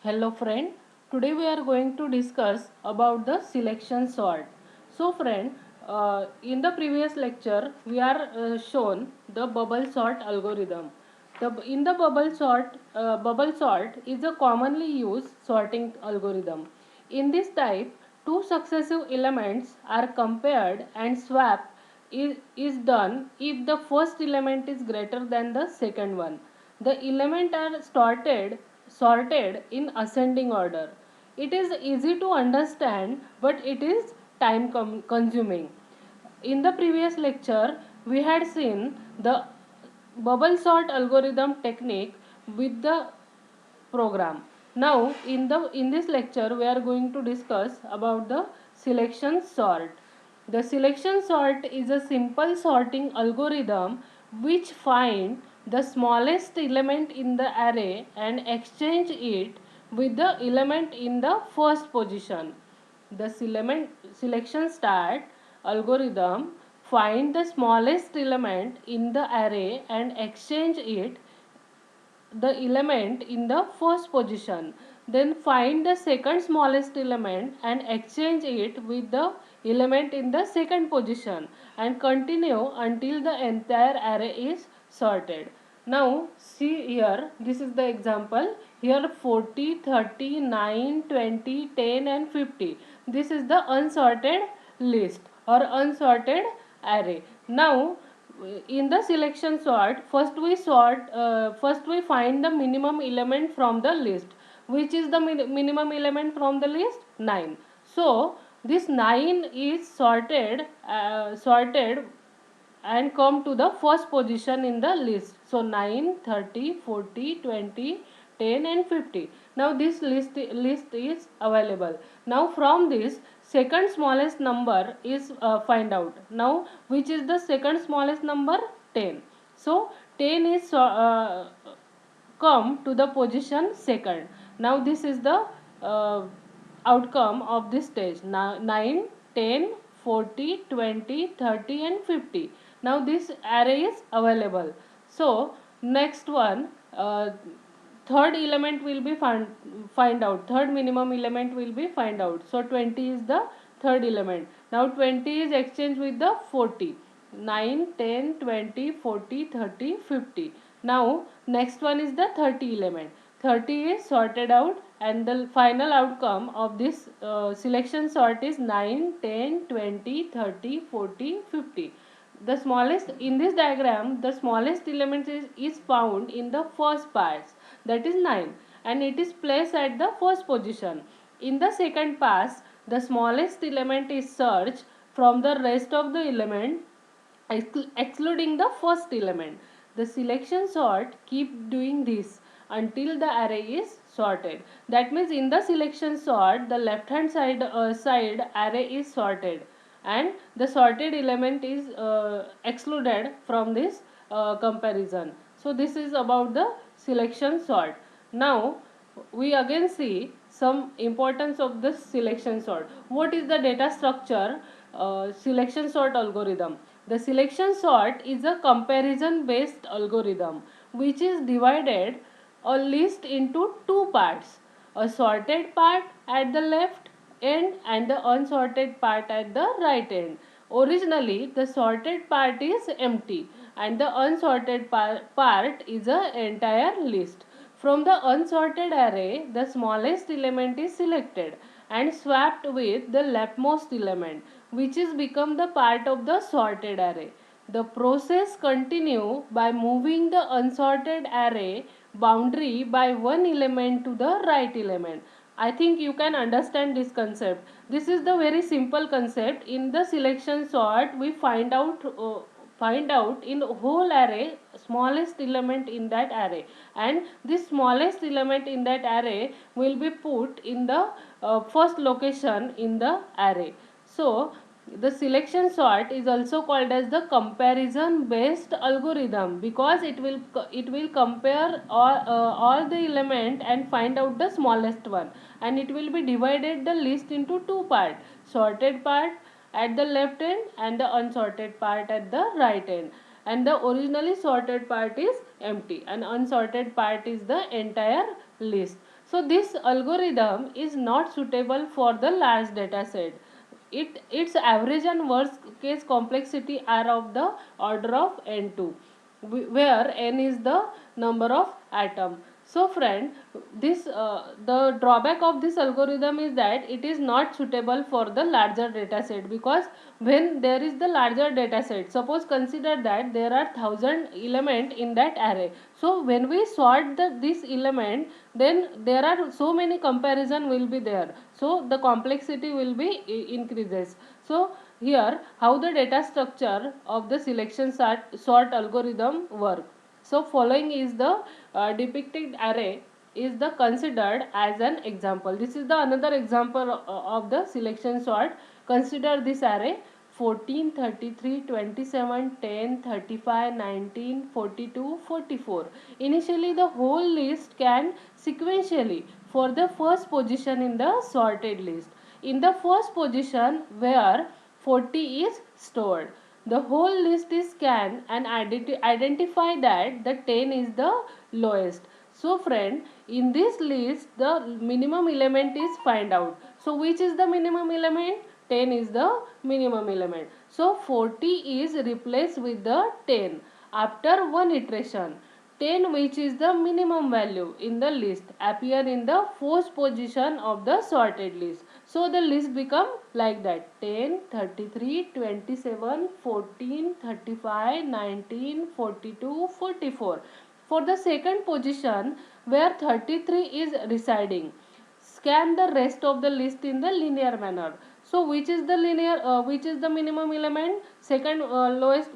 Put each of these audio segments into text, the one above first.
Hello friend, today we are going to discuss about the selection sort. So friend, in the previous lecture we are shown the bubble sort algorithm. In the bubble sort is a commonly used sorting algorithm. In this type, two successive elements are compared and swap is done if the first element is greater than the second one. The elements are sorted in ascending order. It is easy to understand, but it is time consuming. In the previous lecture, we had seen the bubble sort algorithm technique with the program. Now in this lecture we are going to discuss about the selection sort. The selection sort is a simple sorting algorithm which find the smallest element in the array and exchange it with the element in the first position. The selection start algorithm find the smallest element in the array and exchange it the element in the first position, then find the second smallest element and exchange it with the element in the second position, and continue until the entire array is sorted. Now see here, this is the example. Here 40, 30, 9, 20, 10 and 50. This is the unsorted list or unsorted array. Now in the selection sort, first we find the minimum element from the list. Which is the minimum element from the list? 9. So this 9 is sorted and come to the first position in the list. So 9, 30, 40, 20, 10 and 50. Now this list is available. Now from this second smallest number is find out. Now which is the second smallest number? 10. So 10 is come to the position second. Now this is the uh, outcome of this stage. Now 9, 10, 40, 20, 30 and 50. Now this array is available. So next one, third element will be find out. Third minimum element will be find out. So 20 is the third element. Now 20 is exchanged with the 40. 9, 10, 20, 40, 30, 50. Now next one is the 30 element. 30 is sorted out and the final outcome of this selection sort is 9, 10, 20, 30, 40, 50. The smallest in this diagram, the smallest element is found in the first pass, that is 9, and it is placed at the first position. In the second pass, the smallest element is searched from the rest of the element excluding the first element. The selection sort keep doing this until the array is sorted. That means in the selection sort, the left hand side array is sorted and the sorted element is excluded from this comparison. So this is about the selection sort. Now we again see some importance of this selection sort. What is the data structure selection sort algorithm? The selection sort is a comparison based algorithm which is divided a list into two parts, a sorted part at the left end and the unsorted part at the right end. Originally the sorted part is empty and the unsorted part is an entire list. From the unsorted array, the smallest element is selected and swapped with the leftmost element, which is become the part of the sorted array. The process continue by moving the unsorted array boundary by one element to the right element. I think you can understand this concept. This is the very simple concept. In the selection sort, we find out in whole array smallest element in that array, and this smallest element in that array will be put in the first location in the array. So the selection sort is also called as the comparison based algorithm because it will compare all the element and find out the smallest one, and it will be divided the list into two part, sorted part at the left end and the unsorted part at the right end, and the originally sorted part is empty and unsorted part is the entire list. So this algorithm is not suitable for the large data set. Its average and worst case complexity are of the order of n2, where n is the number of atom. So friend, this the drawback of this algorithm is that it is not suitable for the larger data set, because when there is the larger data set, suppose consider that there are 1000 element in that array. So when we sort this element, then there are so many comparison will be there, so the complexity will be increases. So here how the data structure of the selection sort algorithm work. So following is the depicted array is the considered as an example. This is the another example of the selection sort. Consider this array 14, 33, 27, 10, 35, 19, 42, 44. Initially the whole list can sequentially for the first position in the sorted list. In the first position where 40 is stored, the whole list is scanned and identify that the 10 is the lowest. So friend, in this list the minimum element is find out. So which is the minimum element? 10 is the minimum element. So 40 is replaced with the 10 after one iteration. 10, which is the minimum value in the list, appear in the first position of the sorted list. So the list become like that: 10, 33, 27, 14, 35, 19, 42, 44. For the second position where 33 is residing, scan the rest of the list in the linear manner. So which is the which is the minimum element? Second lowest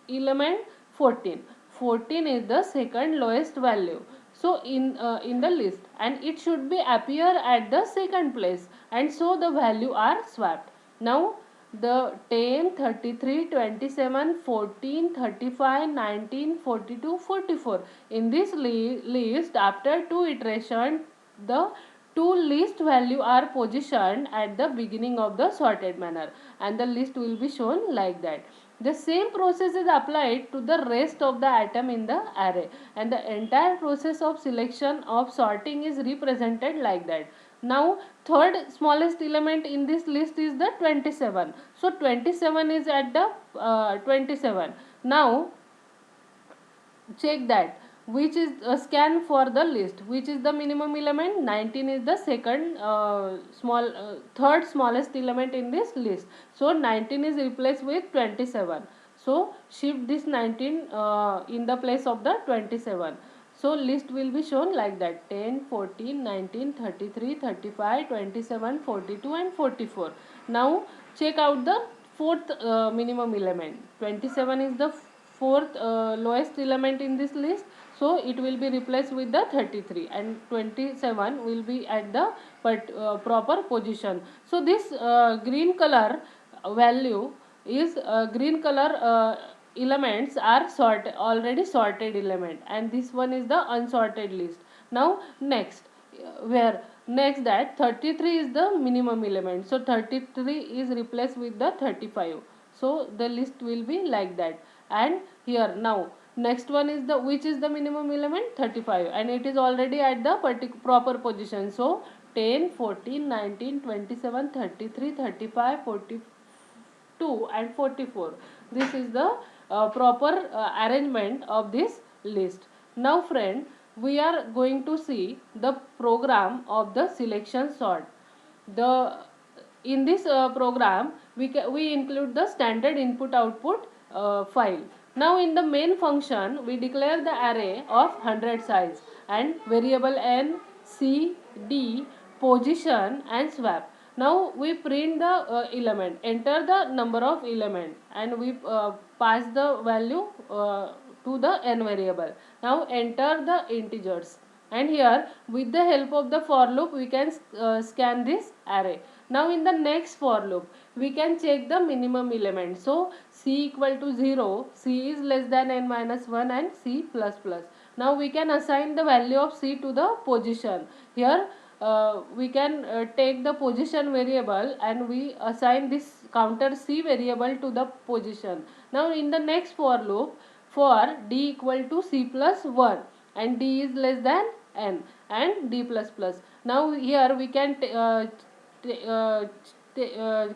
element, 14. 14 is the second lowest value, so in the list, and it should be appear at the second place, and so the value are swapped. Now the 10, 33, 27, 14, 35, 19, 42, 44, in this list after two iteration, the two list value are positioned at the beginning of the sorted manner, and the list will be shown like that. The same process is applied to the rest of the atom in the array, and the entire process of selection of sorting is represented like that. Now third smallest element in this list is the 27. So 27 is at the 27. Now check that which is a scan for the list, which is the minimum element. 19 is the second third smallest element in this list, so 19 is replaced with 27. So shift this 19 in the place of the 27. So list will be shown like that: 10, 14, 19, 33, 35, 27, 42 and 44. Now check out the fourth minimum element. 27 is the fourth lowest element in this list, so it will be replaced with the 33, and 27 will be at the proper position. So this green color value is green color elements are already sorted element, and this one is the unsorted list. Now next where next that 33 is the minimum element, so 33 is replaced with the 35. So the list will be like that. And here now next one is the which is the minimum element, 35, and it is already at the proper position. So 10, 14, 19, 27, 33, 35, 42 and 44, this is the proper arrangement of this list. Now friend, we are going to see the program of the selection sort. The in this program we include the standard input output file. Now in the main function we declare the array of 100 size and variable n, c, d, position and swap. Now we print the element, enter the number of element, and we pass the value to the n variable. Now enter the integers, and here with the help of the for loop we can scan this array. Now in the next for loop we can check the minimum element. So c equal to 0, c is less than n minus 1 and c plus plus. Now we can assign the value of c to the position. Here we can take the position variable and we assign this counter c variable to the position. Now in the next for loop, for d equal to c plus 1 and d is less than n, and d plus plus. Now here we can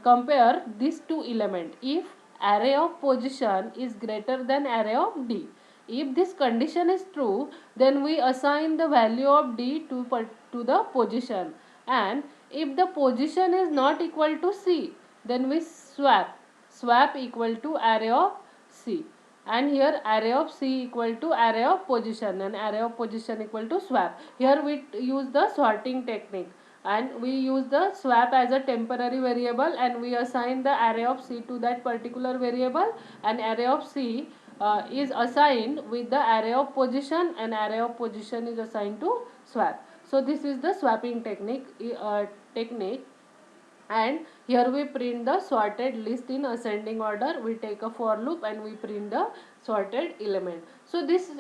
compare these two elements. If array of position is greater than array of d, if this condition is true, then we assign the value of d to the position, and if the position is not equal to c, then we swap equal to array of c, and here array of c equal to array of position and array of position equal to swap. Here we use the sorting technique, and we use the swap as a temporary variable, and we assign the array of c to that particular variable, and array of c is assigned with the array of position, and array of position is assigned to swap. So this is the swapping technique. And here we print the sorted list in ascending order. We take a for loop and we print the sorted element. So this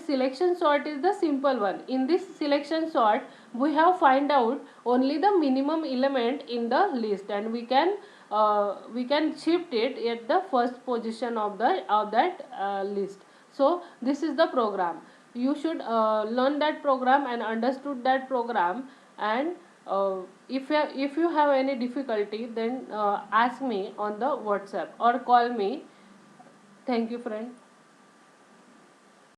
selection sort is the simple one. In this selection sort, we have find out only the minimum element in the list, and we can shift it at the first position of that list. So this is the program. You should learn that program and understood that program. And if you have any difficulty, then ask me on the WhatsApp or call me. Thank you, friend.